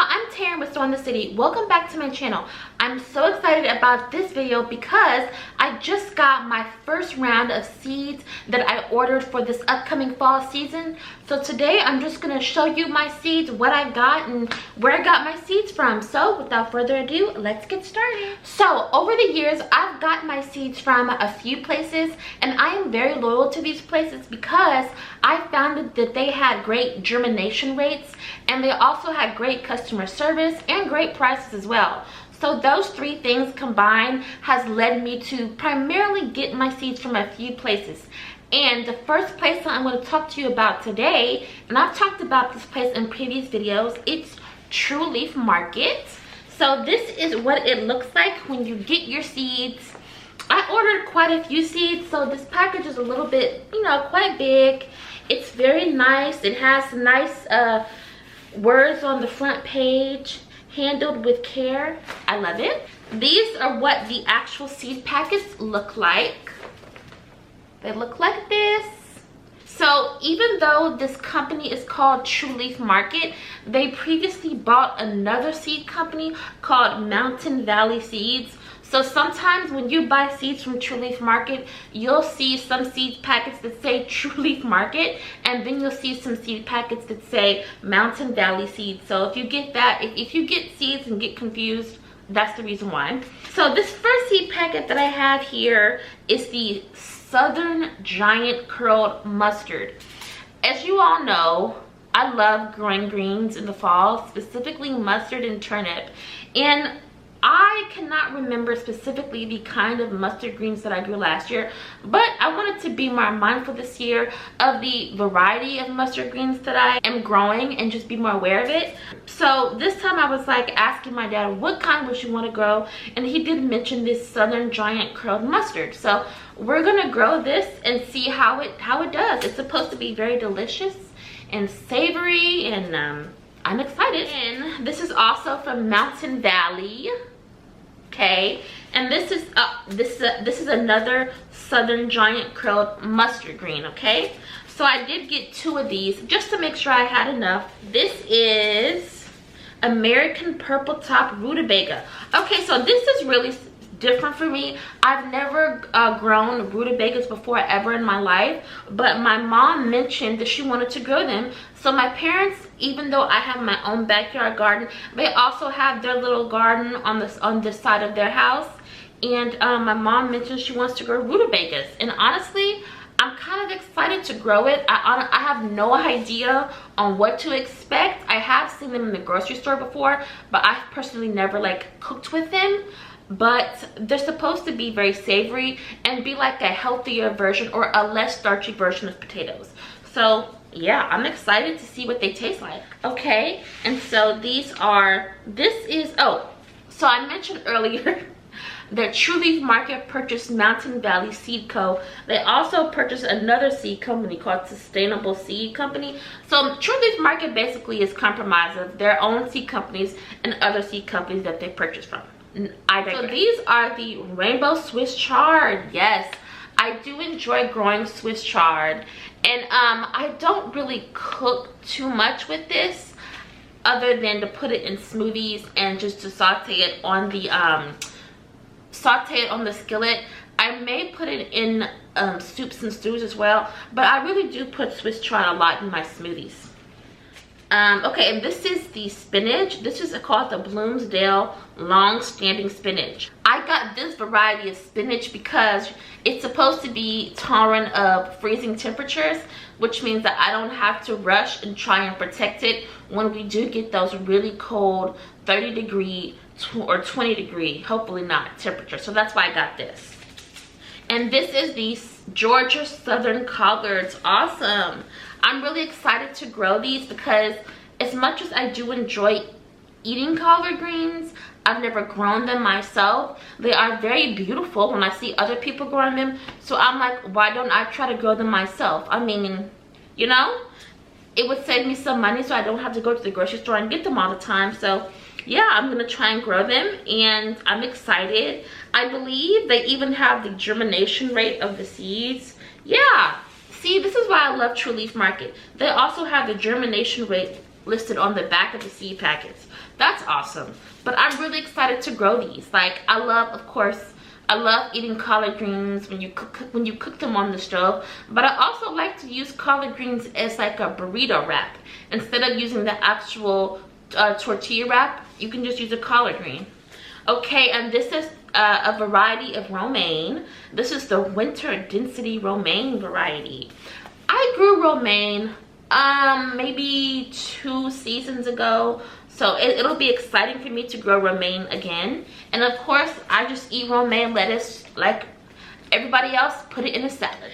y'all, I'm Taryn with Sowing the City. Welcome back to my channel. I'm so excited about this video because I just got my first round of seeds that I ordered for this upcoming fall season. So today I'm just going to show you my seeds, what I got and where I got my seeds from. So without further ado, let's get started. So over the years, I've got my seeds from a few places, and I am very loyal to these places because I found that they had great germination rates, and they also had great customer service and great prices as well. So those three things combined has led me to primarily get my seeds from a few places. And the first place that I'm going to talk to you about today, and I've talked about this place in previous videos, it's True Leaf Market. So this is what it looks like when you get your seeds. I ordered quite a few seeds, so this package is a little bit, quite big. It's very nice. It has nice words on the front page, handled with care. I love it. These are what the actual seed packets look like. They look like this. So even though this company is called True Leaf Market, they previously bought another seed company called Mountain Valley Seeds. So sometimes when you buy seeds from True Leaf Market, you'll see some seed packets that say True Leaf Market, and then you'll see some seed packets that say Mountain Valley Seeds. So if you get that, if you get seeds and get confused, that's the reason why. So this first seed packet that I have here is the Southern Giant Curled Mustard. As you all know, I love growing greens in the fall, specifically mustard and turnip. And I cannot remember specifically the kind of mustard greens that I grew last year, but I wanted to be more mindful this year of the variety of mustard greens that I am growing and just be more aware of it. So this time I was like asking my dad, what kind would you want to grow? And he did mention this Southern Giant Curled Mustard. So we're gonna grow this and see how it does. It's supposed to be very delicious and savory, and I'm excited. And this is also from Mountain Valley. Okay, and this is another Southern Giant Curled Mustard Green. Okay, so I did get two of these just to make sure I had enough. This is American Purple Top Rutabaga. Okay, so this is really different for me. I've never grown rutabagas before ever in my life, but my mom mentioned that she wanted to grow them. So my parents, even though I have my own backyard garden, they also have their little garden on this side of their house. And my mom mentioned she wants to grow rutabagas, and honestly, I'm kind of excited to grow it. I have no idea on what to expect. I have seen them in the grocery store before, but I've personally never cooked with them. But they're supposed to be very savory and be like a healthier version or a less starchy version of potatoes. So yeah, I'm excited to see what they taste like. Okay, and so so I mentioned earlier that True Leaf Market purchased Mountain Valley Seed Co. They also purchased another seed company called Sustainable Seed Company. So True Leaf Market basically is comprised of their own seed companies and other seed companies that they purchased from. So these are the Rainbow Swiss Chard. Yes, I do enjoy growing Swiss chard, and I don't really cook too much with this other than to put it in smoothies and just to saute it on the skillet. I may put it in soups and stews as well, but I really do put Swiss chard a lot in my smoothies. Okay, and this is the spinach. This is called the Bloomsdale Long-Standing Spinach. I got this variety of spinach because it's supposed to be tolerant of freezing temperatures, which means that I don't have to rush and try and protect it when we do get those really cold 30-degree or 20-degree, hopefully not, temperature. So that's why I got this. And this is the Georgia Southern Collards. Awesome. I'm really excited to grow these because as much as I do enjoy eating collard greens, I've never grown them myself. They are very beautiful when I see other people growing them. So I'm like, why don't I try to grow them myself? I mean, it would save me some money so I don't have to go to the grocery store and get them all the time. So yeah, I'm gonna try and grow them, and I'm excited. I believe they even have the germination rate of the seeds. Yeah, see, this is why I love True Leaf Market. They also have the germination rate listed on the back of the seed packets. That's awesome. But I'm really excited to grow these. Like, I love, of course, I love eating collard greens when you cook them on the stove, but I also like to use collard greens as like a burrito wrap. Instead of using the actual tortilla wrap, you can just use a collard green. Okay, and this is a variety of romaine. This is the winter density romaine variety. I grew romaine maybe 2 seasons ago, so it'll be exciting for me to grow romaine again. And of course, I just eat romaine lettuce like everybody else, put it in a salad.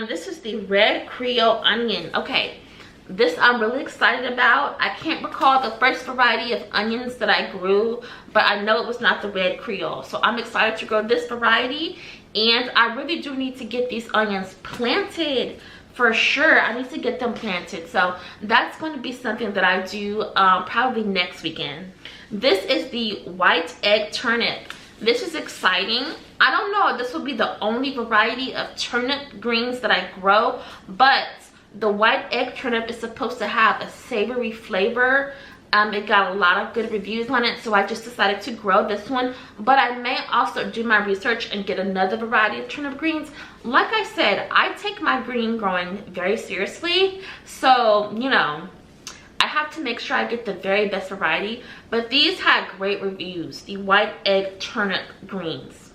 This is the red Creole onion. Okay, this I'm really excited about. I can't recall the first variety of onions that I grew, but I know it was not the red Creole. So I'm excited to grow this variety, and I really do need to get these onions planted. For sure, I need to get them planted. So that's going to be something that I do probably next weekend. This is the white egg turnip. This is exciting. I don't know if this will be the only variety of turnip greens that I grow, but the white egg turnip is supposed to have a savory flavor. It got a lot of good reviews on it, so I just decided to grow this one. But I may also do my research and get another variety of turnip greens. Like I said, I take my green growing very seriously, so you know, I have to make sure I get the very best variety. But these had great reviews, the white egg turnip greens.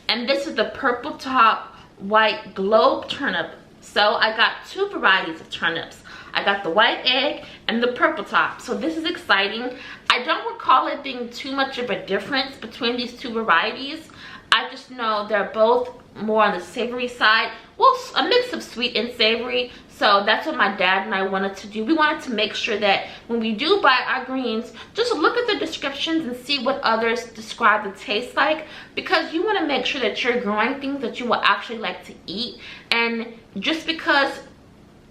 And this is the purple top white globe turnip. So I got 2 varieties of turnips. I got the white egg and the purple top. So this is exciting. I don't recall it being too much of a difference between these 2 varieties. I just know they're both more on the savory side. Well, a mix of sweet and savory. So that's what my dad and I wanted to do. We wanted to make sure that when we do buy our greens, just look at the descriptions and see what others describe the taste like, because you want to make sure that you're growing things that you will actually like to eat. And just because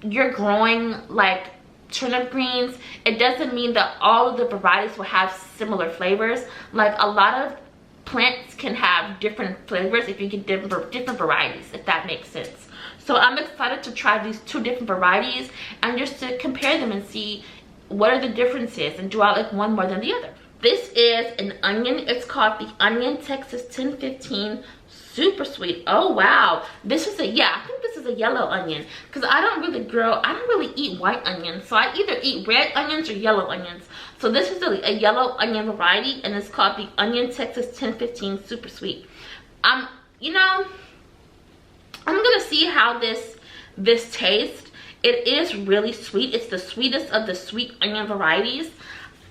you're growing like turnip greens, it doesn't mean that all of the varieties will have similar flavors. Like, a lot of plants can have different flavors if you get different varieties, if that makes sense. So I'm excited to try these 2 different varieties and just to compare them and see what are the differences and do I like one more than the other. This is an onion. It's called the Onion Texas 1015 Super Sweet. Oh wow, this is I think this is a yellow onion, because I don't really eat white onions, so I either eat red onions or yellow onions. So this is a yellow onion variety, and it's called the Onion Texas 1015 Super Sweet. You know, I'm gonna see how this tastes. It is really sweet. It's the sweetest of the sweet onion varieties.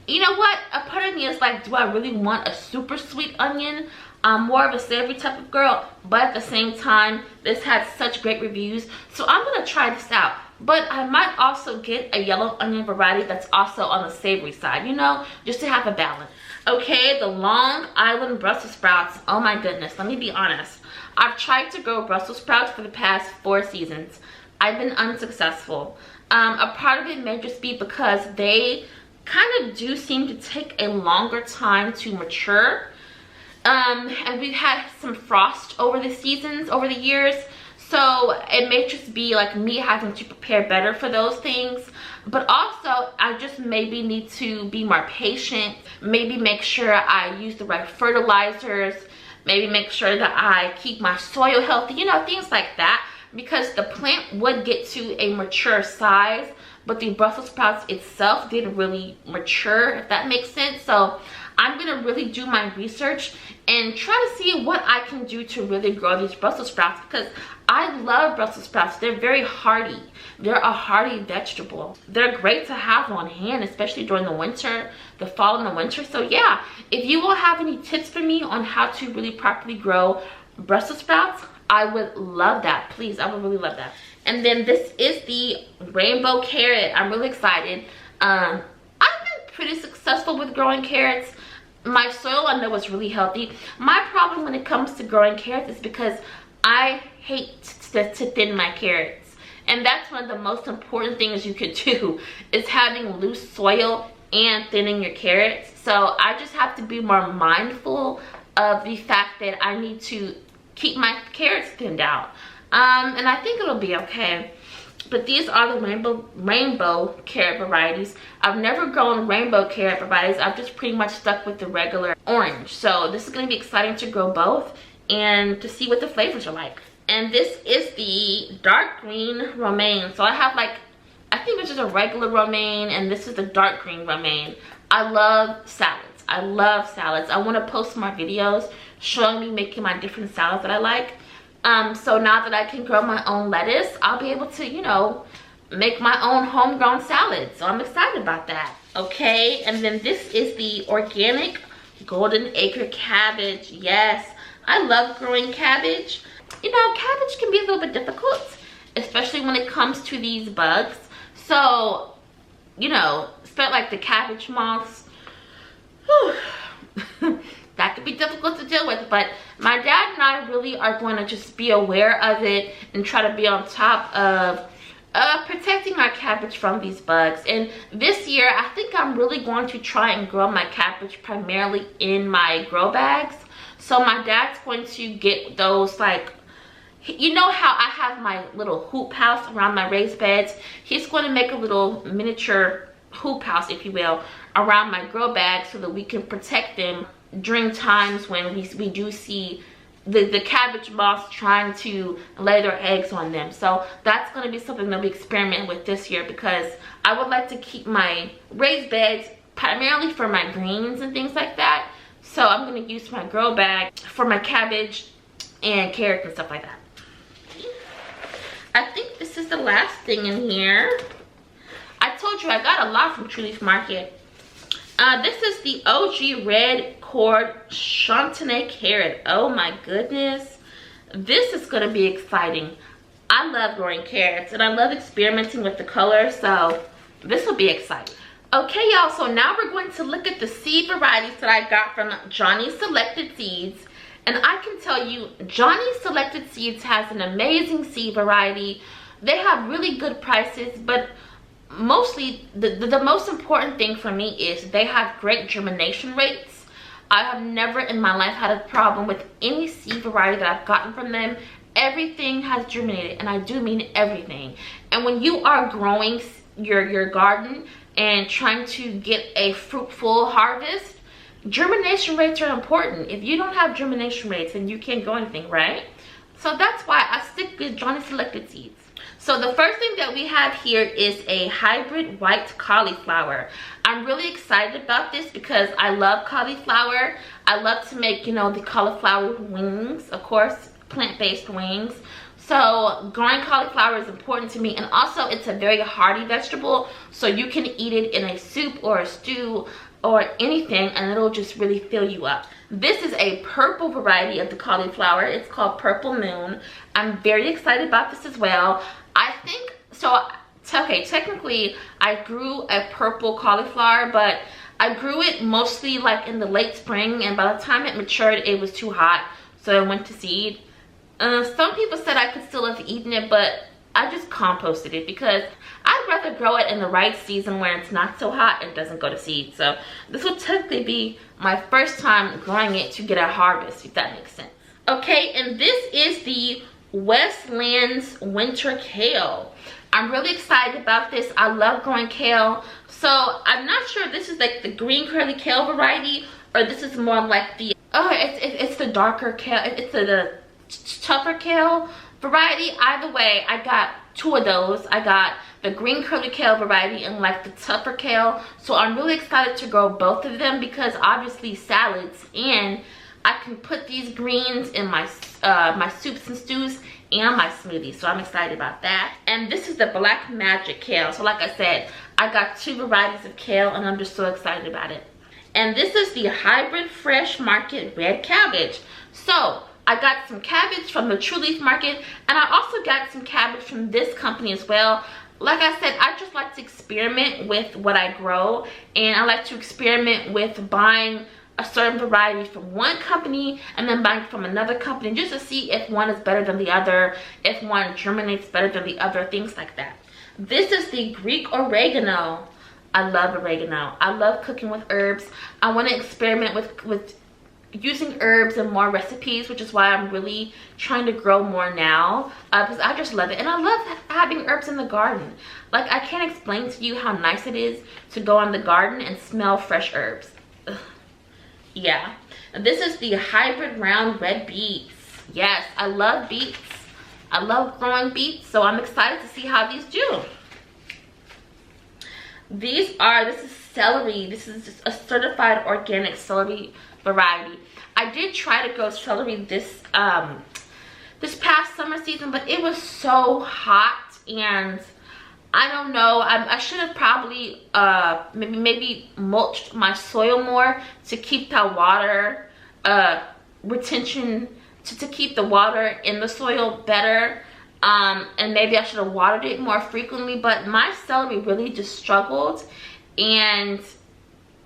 You know what, a part of me is like, do I really want a super sweet onion? I'm more of a savory type of girl, but at the same time, this had such great reviews, so I'm gonna try this out. But I might also get a yellow onion variety that's also on the savory side, you know, just to have a balance. Okay, the Long Island Brussels sprouts. Oh my goodness, let me be honest. I've tried to grow Brussels sprouts for the past 4 seasons. I've been unsuccessful. A part of it may just be because they kind of do seem to take a longer time to mature. And we've had some frost over the seasons, over the years, so it may just be like me having to prepare better for those things. But also, I just maybe need to be more patient, maybe make sure I use the right fertilizers, maybe make sure that I keep my soil healthy, you know, things like that, because the plant would get to a mature size, but the Brussels sprouts itself didn't really mature, if that makes sense. So I'm gonna really do my research and try to see what I can do to really grow these Brussels sprouts, because I love Brussels sprouts. They're very hardy. They're a hardy vegetable. They're great to have on hand, especially during the winter, the fall and the winter. So yeah, if you will have any tips for me on how to really properly grow Brussels sprouts, I would love that. Please, I would really love that. And then this is the rainbow carrot. I'm really excited. I've been pretty successful with growing carrots. My soil, I know, is really healthy. My problem when it comes to growing carrots is because I hate to thin my carrots. And that's one of the most important things you could do, is having loose soil and thinning your carrots. So I just have to be more mindful of the fact that I need to keep my carrots thinned out. And I think it'll be okay. but these are the rainbow carrot varieties. I've never grown rainbow carrot varieties. I've just pretty much stuck with the regular orange. So this is going to be exciting to grow both and to see what the flavors are like. And this is the dark green romaine. So I have like, I think this is a regular romaine and this is the dark green romaine. I love salads. I love salads. I want to post more videos showing me making my different salads that I like. So now that I can grow my own lettuce, I'll be able to, you know, make my own homegrown salad. So I'm excited about that. Okay, and then this is the organic golden acre cabbage. Yes, I love growing cabbage. You know, cabbage can be a little bit difficult, especially when it comes to these bugs. So, you know, especially like the cabbage moths. That could be difficult to deal with, but my dad and I really are going to just be aware of it and try to be on top of protecting our cabbage from these bugs. And this year, I think I'm really going to try and grow my cabbage primarily in my grow bags. So my dad's going to get those, like, you know how I have my little hoop house around my raised beds? He's going to make a little miniature hoop house, if you will, around my grow bags so that we can protect them during times when we do see the cabbage moths trying to lay their eggs on them. So that's going to be something that we experiment with this year, because I would like to keep my raised beds primarily for my greens and things like that. So I'm going to use my grow bag for my cabbage and carrots and stuff like that. I think this is the last thing in here. I told you I got a lot from True Leaf Market. This is the OG red cord chantenay carrot. Oh my goodness. This is going to be exciting. I love growing carrots and I love experimenting with the color, so this will be exciting. Okay, y'all, so now we're going to look at the seed varieties that I got from Johnny's Selected Seeds. And I can tell you, Johnny's Selected Seeds has an amazing seed variety. They have really good prices, but mostly the most important thing for me is they have great germination rates. I have never in my life had a problem with any seed variety that I've gotten from them. Everything has germinated, and I do mean everything. And when you are growing your garden and trying to get a fruitful harvest, germination rates are important. If you don't have germination rates, then you can't grow anything, right? So that's why I stick with Johnny's Selected Seeds. So the first thing that we have here is a hybrid white cauliflower. I'm really excited about this because I love cauliflower. I love to make, you know, the cauliflower wings, of course, plant-based wings. So growing cauliflower is important to me, and also it's a very hearty vegetable, so you can eat it in a soup or a stew or anything and it'll just really fill you up. This is a purple variety of the cauliflower. It's called Purple Moon. I'm very excited about this as well. I think, so, okay, technically I grew a purple cauliflower, but I grew it mostly like in the late spring, and by the time it matured, it was too hot, so it went to seed. Some people said I could still have eaten it, but I just composted it because I'd rather grow it in the right season where it's not so hot and doesn't go to seed. So this will technically be my first time growing it to get a harvest, if that makes sense. Okay, and this is the Westlands Winter Kale. I'm really excited about this. I love growing kale. So I'm not sure if this is like the green curly kale variety or this is more like the, it's the darker kale. It's the tougher kale variety. Either way, I got two of those. I got the green curly kale variety and like the tougher kale. So I'm really excited to grow both of them because obviously salads, and I can put these greens in my my soups and stews and my smoothies. So I'm excited about that. And this is the Black Magic Kale. So like I said, I got two varieties of kale and I'm just so excited about it. And this is the Hybrid Fresh Market Red Cabbage. So I got some cabbage from the True Leaf Market, and I also got some cabbage from this company as well. Like I said, I just like to experiment with what I grow, and I like to experiment with buying a certain variety from one company and then buying from another company just to see if one is better than the other, if one germinates better than the other, things like that. This is the Greek oregano. I love oregano. I love cooking with herbs. I want to experiment with using herbs in more recipes, which is why I'm really trying to grow more now, because I just love it. And I love having herbs in the garden. Like, I can't explain to you how nice it is to go in the garden and smell fresh herbs. Ugh. Yeah, and this is the hybrid round red beets. Yes, I love beets. I love growing beets, so I'm excited to see how these do. This is celery. This is just a certified organic celery variety. I did try to grow celery this past summer season, but it was so hot, and I don't know, I should have probably maybe mulched my soil more to keep that water retention, to keep the water in the soil better. And maybe I should have watered it more frequently, but my celery really just struggled. And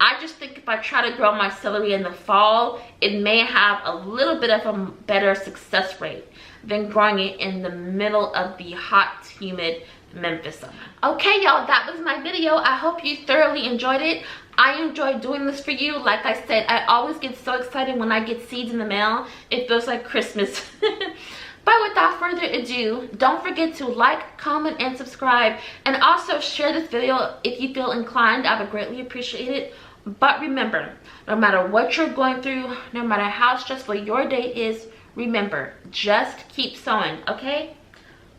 I just think if I try to grow my celery in the fall, it may have a little bit of a better success rate than growing it in the middle of the hot, humid Memphis summer. Okay, y'all, that was my video. I hope you thoroughly enjoyed it. I enjoyed doing this for you. Like I said, I always get so excited when I get seeds in the mail. It feels like Christmas. But without further ado, don't forget to like, comment, and subscribe. And also share this video if you feel inclined. I would greatly appreciate it. But remember, no matter what you're going through, no matter how stressful your day is, remember, just keep sowing, okay?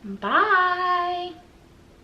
Bye.